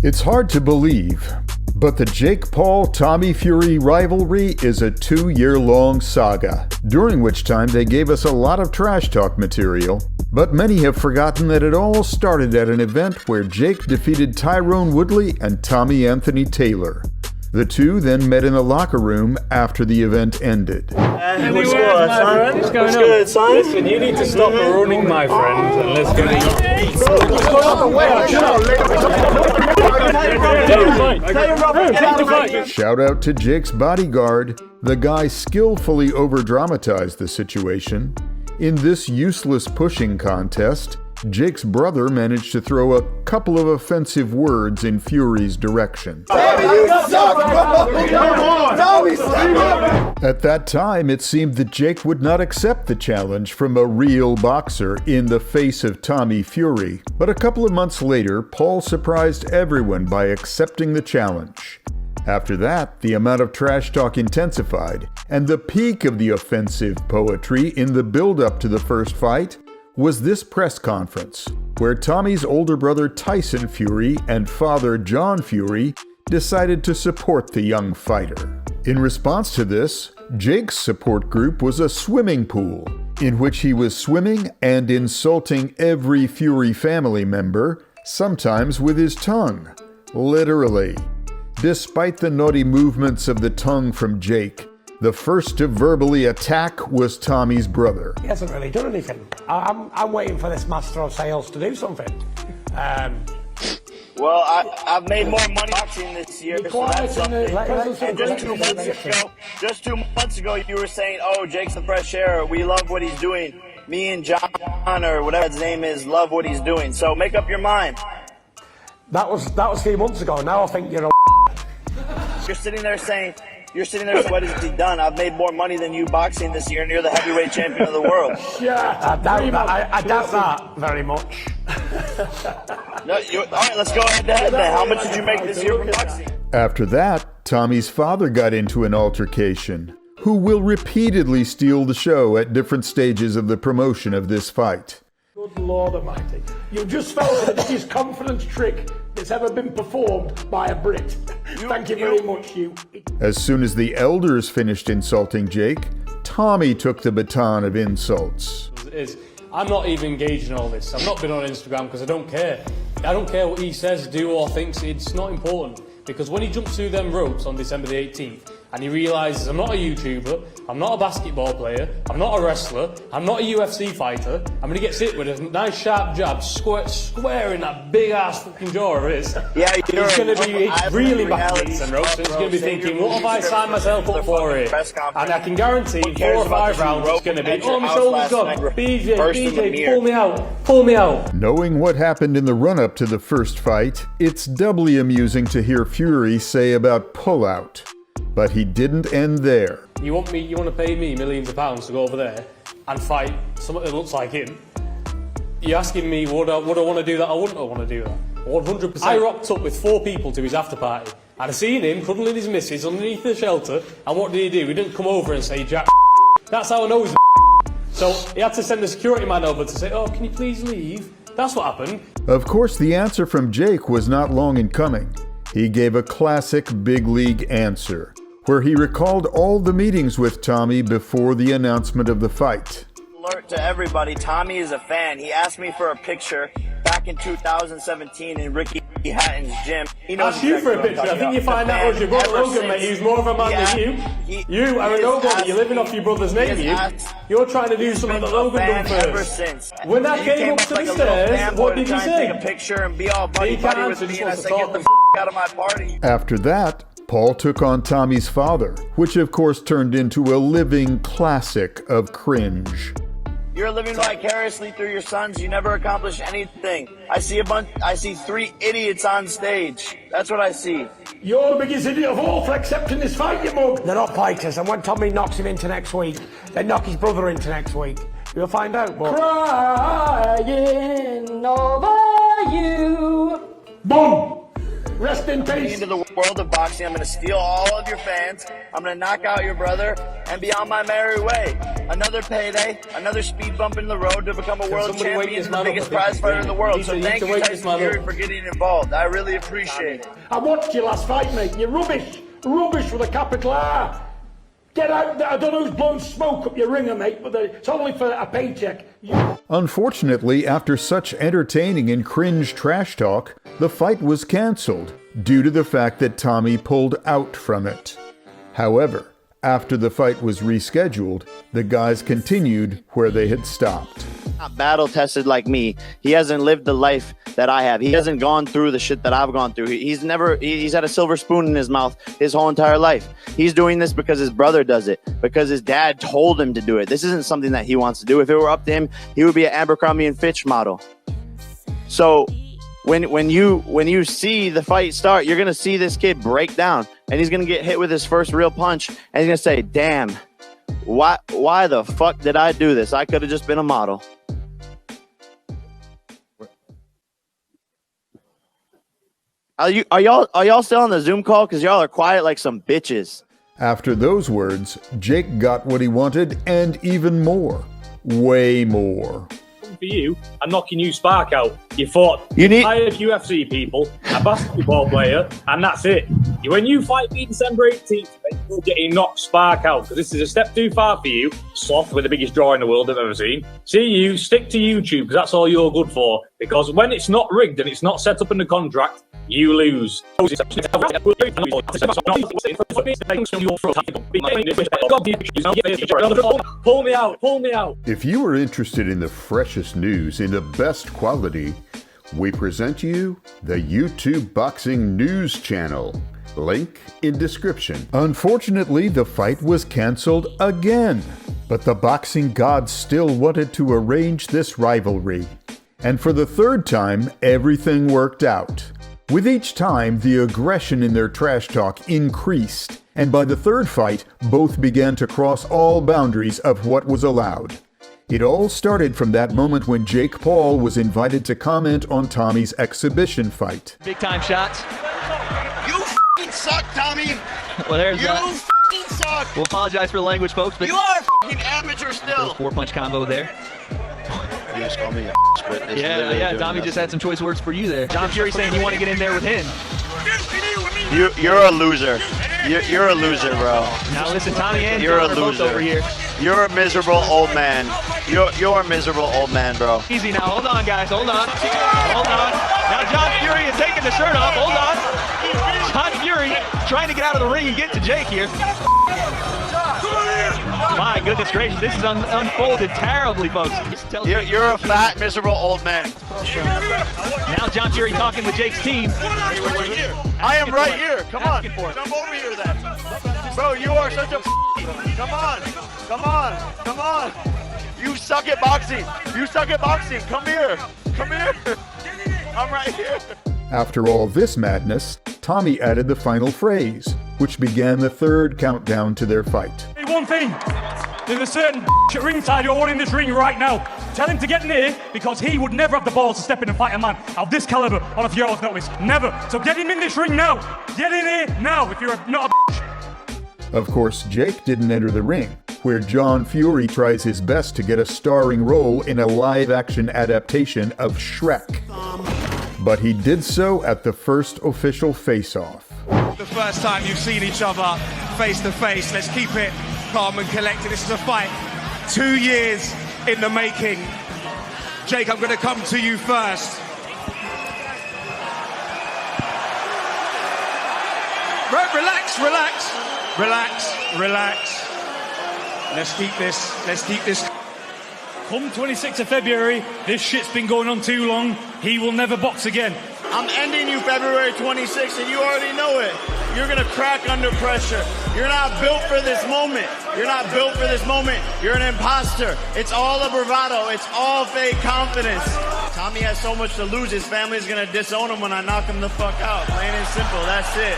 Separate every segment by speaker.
Speaker 1: It's hard to believe, but the Jake Paul-Tommy Fury rivalry is a 2-year-long saga, during which time they gave us a lot of trash talk material, but many have forgotten that it all started at an event where Jake defeated Tyron Woodley and Tommy Anthony Taylor. The two then met in the locker room after the event ended.
Speaker 2: What's going on? What's going on? Good, son? Listen, you need to stop running, my friend, and let's get it.
Speaker 1: Shout out to Jake's bodyguard. The guy skillfully over-dramatized the situation. In this useless pushing contest, Jake's brother managed to throw a couple of offensive words in Fury's direction. At that time, it seemed that Jake would not accept the challenge from a real boxer in the face of Tommy Fury. But a couple of months later, Paul surprised everyone by accepting the challenge. After that, the amount of trash talk intensified, and the peak of the offensive poetry in the build-up to the first fight was this press conference, where Tommy's older brother Tyson Fury and father John Fury decided to support the young fighter. In response to this, Jake's support group was a swimming pool, in which he was swimming and insulting every Fury family member, sometimes with his tongue. Literally. Despite the naughty movements of the tongue from Jake, the first to verbally attack was Tommy's brother.
Speaker 3: He hasn't really done anything. I'm waiting for this master of sales to do something.
Speaker 4: Well, I've made more money boxing this year, so that's something. And just 2 months ago, you were saying, "Oh, Jake's the fresh air. We love what he's doing. Me and John, or whatever his name is, love what he's doing." So make up your mind.
Speaker 3: That was a few months ago. Now I think you're a.
Speaker 4: You're sitting there saying, what has he done? I've made more money than you boxing this year, and you're the heavyweight champion of the world.
Speaker 3: Yeah, I doubt that very much.
Speaker 4: No, all right, let's go ahead then. How much did you make this year from boxing?
Speaker 1: After that, Tommy's father got into an altercation, who will repeatedly steal the show at different stages of the promotion of this fight.
Speaker 3: Good Lord Almighty. You just fell for the biggest confidence trick that's ever been performed by a Brit. Thank you very much, you.
Speaker 1: As soon as the elders finished insulting Jake, Tommy took the baton of insults.
Speaker 2: I'm not even engaged in all this. I've not been on Instagram because I don't care. I don't care what he says, do or thinks. It's not important. Because when he jumps through them ropes on December the 18th and he realises I'm not a YouTuber, I'm not a basketball player, I'm not a wrestler, I'm not a UFC fighter, I'm going to get hit with a nice sharp jab square in that big ass fucking jaw of his.
Speaker 4: Yeah,
Speaker 2: it's going to be really back to them ropes, and it's going to be thinking, what have I signed myself up for here? And I can guarantee 4 or 5 rounds it's going to be, oh, my shoulder's gone, BJ, pull me out.
Speaker 1: Knowing what happened in the run-up to the first fight, it's doubly amusing to hear Fury say about pull-out. But he didn't end there.
Speaker 2: You want to pay me millions of pounds to go over there and fight someone that looks like him? You're asking me would I want to do that? I wouldn't want to do that. 100%. I rocked up with 4 people to his after party. I'd seen him cuddling his missus underneath the shelter, and what did he do? He didn't come over and say, "Jack." That's how I know he's So he had to send the security man over to say, "Oh, can you please leave?" That's what happened.
Speaker 1: Of course, the answer from Jake was not long in coming. He gave a classic big league answer, where he recalled all the meetings with Tommy before the announcement of the fight.
Speaker 4: Alert to everybody, Tommy is a fan. He asked me for a picture back in 2017 in Ricky Hatton's gym. He knows
Speaker 2: asked you for a picture. I think you find out was your brother Logan, mate. He's more of a man than you. You are a nobody. You're living off your brother's name. You're trying to do something that Logan done first. When I came up to the stairs, what did he say?
Speaker 4: Take a picture and be all buddy with me, and I said, "Get the out of my party."
Speaker 1: After that, Paul took on Tommy's father, which of course turned into a living classic of cringe.
Speaker 4: You're living vicariously through your sons. You never accomplish anything. I see 3 idiots on stage. That's what I see.
Speaker 3: You're the biggest idiot of all for accepting this fight, you mug. They're not fighters, and when Tommy knocks him into next week, they knock his brother into next week. You'll find out, but...
Speaker 5: Crying over you.
Speaker 3: Boom! Rest in peace.
Speaker 4: Into the world of boxing, I'm going to steal all of your fans. I'm going to knock out your brother and be on my merry way. Another payday, another speed bump in the road to become a world champion and the biggest prize fighter in the world. So thank you, Tyson Fury, for getting involved. I really appreciate it.
Speaker 3: I watched your last fight, mate. You're rubbish. Rubbish with a capital R. Get out there. I don't know who's blowing smoke up your ringer, mate, but it's only for a paycheck.
Speaker 1: Unfortunately, after such entertaining and cringe trash talk, the fight was cancelled due to the fact that Tommy pulled out from it. However, after the fight was rescheduled, the guys continued where they had stopped.
Speaker 4: Not battle tested like me. He hasn't lived the life that I have. He hasn't gone through the shit that I've gone through. He's had a silver spoon in his mouth his whole entire life. He's doing this because his brother does it, because his dad told him to do it. This isn't something that he wants to do. If it were up to him, he would be an Abercrombie and Fitch model. So when you see the fight start, you're gonna see this kid break down, and he's gonna get hit with his first real punch, and he's gonna say, "Damn, why the fuck did I do this? I could have just been a model." Are y'all still on the Zoom call? Because y'all are quiet like some bitches.
Speaker 1: After those words, Jake got what he wanted and even more. Way more.
Speaker 5: For you, I'm knocking you spark out. You fought hired UFC people, a basketball player, and that's it. When you fight me December 18th, you're getting knocked spark out, because this is a step too far for you. Sloth with the biggest draw in the world I've ever seen. See you, stick to YouTube, because that's all you're good for. Because when it's not rigged and it's not set up in the contract, you lose. Pull me out, pull me out.
Speaker 1: If you are interested in the freshest news in the best quality, we present you the YouTube Boxing News Channel. Link in description. Unfortunately, the fight was canceled again, but the boxing gods still wanted to arrange this rivalry. And for the third time, everything worked out. With each time, the aggression in their trash talk increased, and by the third fight, both began to cross all boundaries of what was allowed. It all started from that moment when Jake Paul was invited to comment on Tommy's exhibition fight.
Speaker 6: Big time shots.
Speaker 4: You f***ing suck, Tommy.
Speaker 6: Well, there's
Speaker 4: you
Speaker 6: that.
Speaker 4: f***ing suck.
Speaker 6: We'll apologize for the language, folks, but
Speaker 4: you are a f***ing amateur still.
Speaker 6: 4-punch combo there.
Speaker 4: You just call me a
Speaker 6: Yeah, Tommy just had some choice words for you there. John Fury saying you want to get in there with him.
Speaker 4: You're a loser. You're a loser, bro.
Speaker 6: Now listen, Tommy and
Speaker 4: you're
Speaker 6: John
Speaker 4: a
Speaker 6: are both
Speaker 4: loser
Speaker 6: over here.
Speaker 4: You're a miserable old man. You're a miserable old man, bro.
Speaker 6: Easy now. Hold on, guys. Hold on. Hold on. Now John Fury is taking the shirt off. Hold on. John Fury trying to get out of the ring and get to Jake here. My goodness gracious, this is unfolded terribly, folks.
Speaker 4: You're a fat, miserable old man.
Speaker 6: Now John Fury talking with Jake's team.
Speaker 4: I am right here. Come on. Jump over here then. Bro, you are such a Come on. Come on. Come on. You suck at boxing. You suck at boxing. Come here. Come here. I'm right here.
Speaker 1: After all this madness, Tommy added the final phrase, which began the third countdown to their fight.
Speaker 5: Hey, one thing. There's a certain at ringside who are in this ring right now. Tell him to get in here, because he would never have the balls to step in and fight a man of this caliber on a few hours' notice. Never. So get him in this ring now. Get in here now if you're not a
Speaker 1: Of course, Jake didn't enter the ring, where John Fury tries his best to get a starring role in a live-action adaptation of Shrek. But he did so at the first official face-off.
Speaker 7: The first time you've seen each other face to face. Let's keep it calm and collected. This is a fight 2 years in the making. Jake, I'm going to come to you first. Relax, relax, relax, relax. Let's keep this.
Speaker 5: Come 26th of February, this shit's been going on too long. He will never box again.
Speaker 4: I'm ending you February 26th, and you already know it. You're going to crack under pressure. You're not built for this moment. You're not built for this moment. You're an imposter. It's all a bravado. It's all fake confidence. Tommy has so much to lose. His family's going to disown him when I knock him the fuck out. Plain and simple. That's it.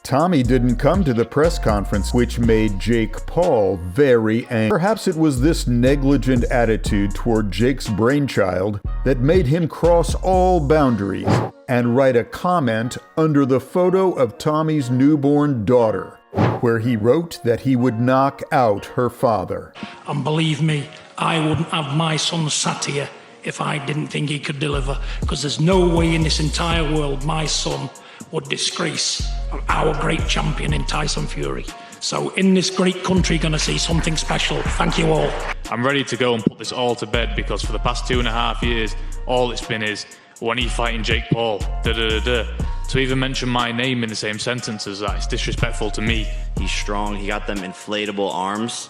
Speaker 1: Tommy didn't come to the press conference, which made Jake Paul very angry. Perhaps it was this negligent attitude toward Jake's brainchild that made him cross all boundaries and write a comment under the photo of Tommy's newborn daughter, where he wrote that he would knock out her father.
Speaker 8: And believe me, I wouldn't have my son sat here if I didn't think he could deliver, because there's no way in this entire world my son would disgrace our great champion in Tyson Fury. So in this great country, gonna see something special. Thank you all.
Speaker 5: I'm ready to go and put this all to bed, because for the past 2.5 years, all it's been is, when are you fighting Jake Paul? To even mention my name in the same sentence as that, it's disrespectful to me.
Speaker 9: He's strong. He got them inflatable arms.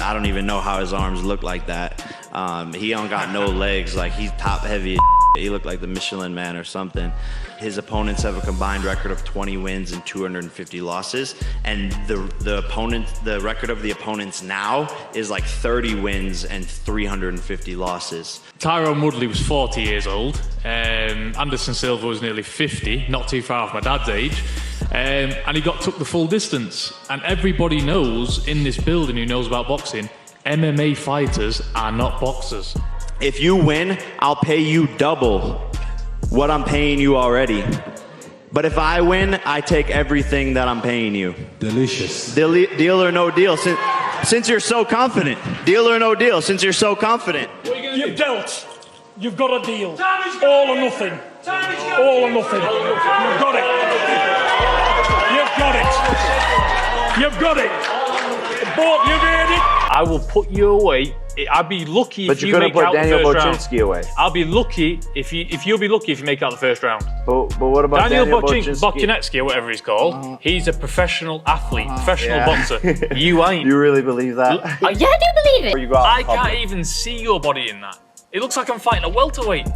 Speaker 9: I don't even know how his arms look like that. He don't got no legs. Like, he's top heavy as he looked like the Michelin Man or something. His opponents have a combined record of 20 wins and 250 losses. And the record of the opponents now is like 30 wins and 350 losses.
Speaker 5: Tyron Woodley was 40 years old. Anderson Silva was nearly 50, not too far off my dad's age. And he took the full distance. And everybody knows in this building who knows about boxing, MMA fighters are not boxers.
Speaker 9: If you win, I'll pay you double what I'm paying you already. But if I win, I take everything that I'm paying you.
Speaker 10: Delicious.
Speaker 9: Deal or no deal, since you're so confident. Deal or no deal, since you're so confident.
Speaker 8: You've dealt. You've got a deal. All or nothing. All or nothing. You've got it. You've got it. You've got it. Both, you've heard it.
Speaker 5: I will put you away. I'd be lucky if you make out the
Speaker 11: Daniel
Speaker 5: first round.
Speaker 11: Bochinski away.
Speaker 5: I'll be lucky if you'll be lucky if you make out the first round.
Speaker 11: But what about Daniel
Speaker 5: Bochinski or whatever he's called? He's a professional athlete, professional boxer. You ain't.
Speaker 11: You really believe that?
Speaker 12: Yeah, I do believe it.
Speaker 5: I can't even see your body in that. It looks like I'm fighting a welterweight.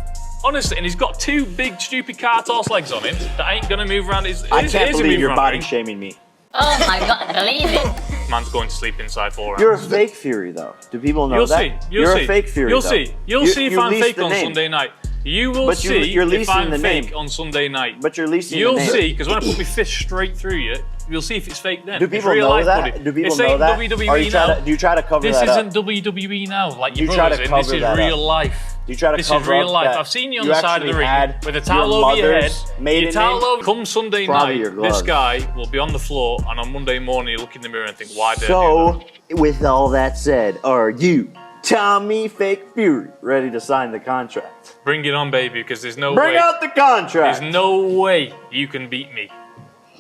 Speaker 5: Honestly, and he's got two big stupid car toss legs on him that ain't gonna move around.
Speaker 11: I can't believe you're body shaming me.
Speaker 12: Oh my God, believe it.
Speaker 5: Man's going to sleep inside 4 rounds.
Speaker 11: You're a fake Fury, though. Do people know that?
Speaker 5: You're
Speaker 11: a fake Fury,
Speaker 5: You'll
Speaker 11: though.
Speaker 5: see. You'll see if I'm fake on Sunday night. You will see if I'm fake on Sunday night.
Speaker 11: But you're leasing the
Speaker 5: You'll
Speaker 11: name.
Speaker 5: see, because when I put my fist straight through you, you'll see if it's fake then.
Speaker 11: Do people know that? Do people know that? Do you try to cover that up?
Speaker 5: This isn't WWE now, like your
Speaker 11: you try
Speaker 5: brothers,
Speaker 11: to cover
Speaker 5: this is
Speaker 11: that
Speaker 5: real
Speaker 11: up.
Speaker 5: life.
Speaker 11: Do you try to
Speaker 5: this
Speaker 11: cover
Speaker 5: is real
Speaker 11: up
Speaker 5: life.
Speaker 11: that
Speaker 5: I've seen you on
Speaker 11: you
Speaker 5: the side of the ring
Speaker 11: had
Speaker 5: with a towel over your head. Your towel over. Come Sunday night, this guy will be on the floor, and on Monday morning you look in the mirror and think, why did I do that?
Speaker 11: With all that said, are you, Tommy Fake Fury, ready to sign the contract?
Speaker 5: Bring it on, baby, because there's no way.
Speaker 11: Bring out the contract.
Speaker 5: There's no way you can beat me.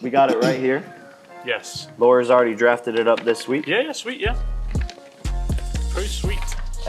Speaker 11: We got it right here.
Speaker 5: Yes.
Speaker 11: Laura's already drafted it up this week.
Speaker 5: Yeah, sweet, yeah. Pretty sweet.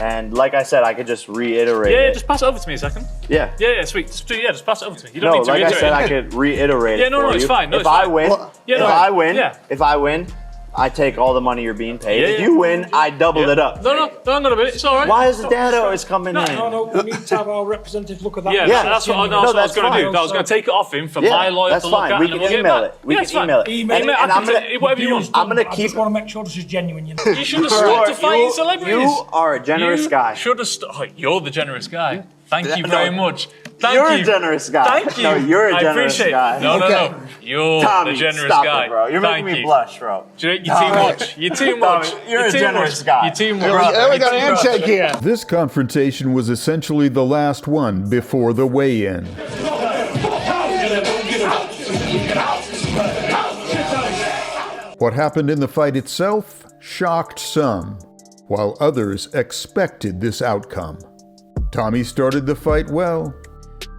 Speaker 11: And like I said, I could just reiterate
Speaker 5: it.
Speaker 11: Yeah,
Speaker 5: just pass it over to me a second.
Speaker 11: Yeah.
Speaker 5: Yeah, sweet. Just pass it over to me. You don't need to reiterate.
Speaker 11: Like I said, I could reiterate it.
Speaker 5: Yeah, no, it's fine. No,
Speaker 11: if I win, if I win, I take all the money you're being paid. If you win, I double it up.
Speaker 5: No, hang on a minute. It's all right.
Speaker 11: Why is the dad always coming in?
Speaker 8: No, we need to have our representative look at that.
Speaker 5: Yeah, that's what I was going to do. I was going to take it off him for my lawyer to look at.
Speaker 11: We can email it. We can email it.
Speaker 5: And I'm going to, whatever you want.
Speaker 11: I'm going to keep.
Speaker 8: I just want to make sure this is genuine. You
Speaker 5: should have stuck to fighting celebrities.
Speaker 11: You are a generous guy.
Speaker 5: Should have stuck. You're the generous guy. Thank you very much.
Speaker 11: You're a generous guy.
Speaker 5: Thank you.
Speaker 11: No, you're a generous guy.
Speaker 5: No. You're the generous guy.
Speaker 11: It, bro. You're making me blush, bro.
Speaker 5: You're too much. You're too much.
Speaker 11: You're a generous guy.
Speaker 5: You're too much.
Speaker 3: We got a handshake here.
Speaker 1: This confrontation was essentially the last one before the weigh-in. What happened in the fight itself shocked some, while others expected this outcome. Tommy started the fight well.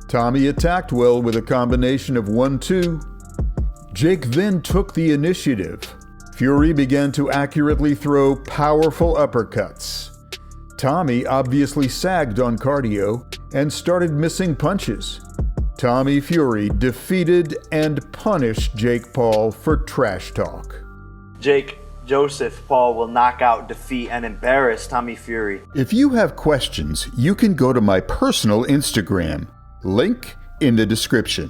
Speaker 1: Tommy attacked well with a combination of 1-2. Jake then took the initiative. Fury began to accurately throw powerful uppercuts. Tommy obviously sagged on cardio and started missing punches. Tommy Fury defeated and punished Jake Paul for trash talk.
Speaker 11: Jake Joseph Paul will knock out, defeat, and embarrass Tommy Fury.
Speaker 1: If you have questions, you can go to my personal Instagram. Link in the description.